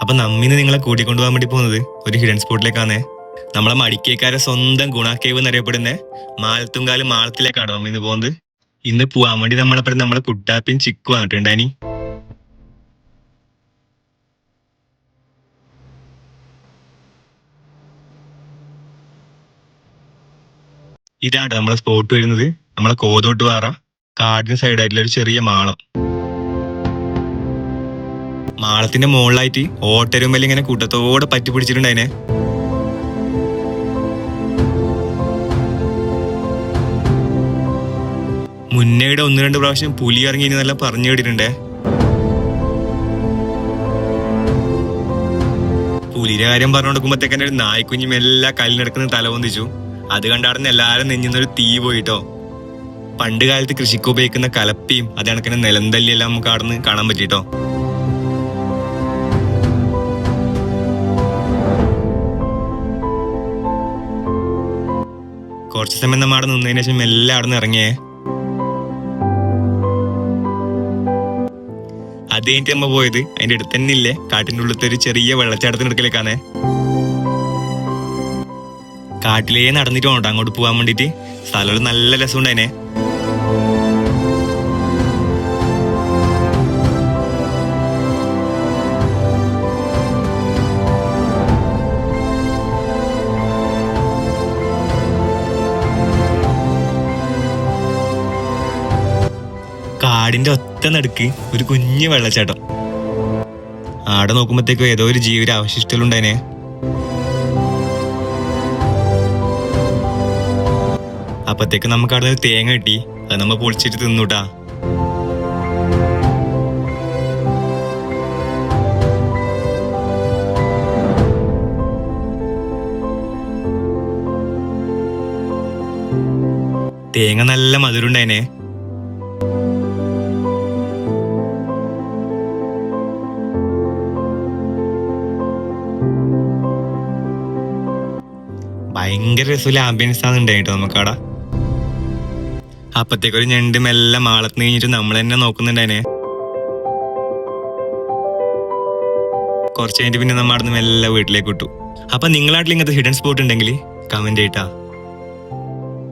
അപ്പൊ നമ്മിന്ന് നിങ്ങളെ കൂട്ടിക്കൊണ്ടുപോകാൻ വേണ്ടി പോകുന്നത് ഒരു ഹിഡൻ സ്പോട്ടിലേക്കാണേ. നമ്മളെ മടിക്കേക്കാരെ സ്വന്തം ഗുണ കേവ് എന്നറിയപ്പെടുന്ന മാലത്തുംകാല് മാളത്തിലേക്കാണ് നമ്മ ഇന്ന് പോകുന്നത്. ഇന്ന് പോവാൻ വേണ്ടി നമ്മളെ കുട്ടാപ്പിയും ചിക്കു വന്നിട്ടുണ്ടാനി. ഇതാണ് നമ്മളെ സ്പോട്ട് വരുന്നത്. നമ്മളെ കോതോട്ട് പാറ കാടിന് സൈഡായിട്ടുള്ള ഒരു ചെറിയ മാളം. മാളത്തിന്റെ മുകളിലായിട്ട് ഓട്ടരുമ്പല് ഇങ്ങനെ കൂട്ടത്തോടെ പറ്റി പിടിച്ചിട്ടുണ്ടായിനെ. മുന്നേടെ 1-2 പ്രാവശ്യം പുലി ഇറങ്ങി നല്ല പറഞ്ഞു കേട്ടിട്ടുണ്ടേ. പുലിയുടെ കാര്യം പറഞ്ഞു കൊടുക്കുമ്പോഴത്തേക്കന്നെ ഒരു നായ്ക്കുഞ്ഞും എല്ലാ കല്ലിനടക്കുന്ന തല പൊന്തിച്ചു. അത് കണ്ടാടുന്ന എല്ലാരും നെഞ്ഞിന്നൊരു തീ പോയിട്ടോ. പണ്ട് കാലത്ത് കൃഷിക്ക് ഉപയോഗിക്കുന്ന കലപ്പിയും അത് കണക്കിന് നിലന്തല്ലിയെല്ലാം നമുക്ക് അവിടെ നിന്ന് കാണാൻ പറ്റിട്ടോ. കുറച്ചു സമയം നമ്മ അവിടെ നിന്നതിന് ശേഷം എല്ലാം അവിടെ നിന്ന് ഇറങ്ങിയേ. അത് കഴിഞ്ഞിട്ട് നമ്മ പോയത് അതിന്റെ അടുത്ത് തന്നെ ഇല്ലേ കാട്ടിന്റെ ഉള്ളിലത്തെ ഒരു ചെറിയ വെള്ളച്ചാട്ടത്തിന് അടുക്കലേക്കാണേ. കാട്ടിലേ നടന്നിട്ട് വേണ്ടോ അങ്ങോട്ട് പോകാൻ വേണ്ടിട്ട്. സ്ഥലം നല്ല രസമുണ്ടായിനെ. കാടിന്റെ ഒത്ത നടുക്ക് ഒരു കുഞ്ഞു വെള്ളച്ചാട്ടം. ആടെ നോക്കുമ്പോഴത്തേക്കും ഏതോ ഒരു ജീവിയുടെ അവശിഷ്ടലുണ്ടായിനെ. അപ്പത്തേക്ക് നമുക്ക് അവിടെ നിന്ന് തേങ്ങ കിട്ടി. അത് നമ്മ പൊളിച്ചിട്ട് തിന്നൂട്ടാ. തേങ്ങ നല്ല മധുരണ്ടായിനെ. ഭയങ്കര രസമുള്ള ആംബിയൻസ് ആണ് ഉണ്ടായിട്ടോ നമുക്കവിടെ. അപ്പത്തേക്കൊരു ഞണ്ട് മെല്ലെ മാളത്തിന് കഴിഞ്ഞിട്ട് നമ്മൾ തന്നെ നോക്കുന്നുണ്ടായിനെ. കുറച്ച് കഴിഞ്ഞിട്ട് പിന്നെ നമ്മ അവിടെ നിന്ന് മെല്ലെ വീട്ടിലേക്ക് വിട്ടു. അപ്പൊ നിങ്ങളാട്ടിൽ ഇങ്ങനത്തെ ഹിഡൻ സ്പോട്ട് ഉണ്ടെങ്കിൽ കമന്റ് ചെയ്യട്ടാ.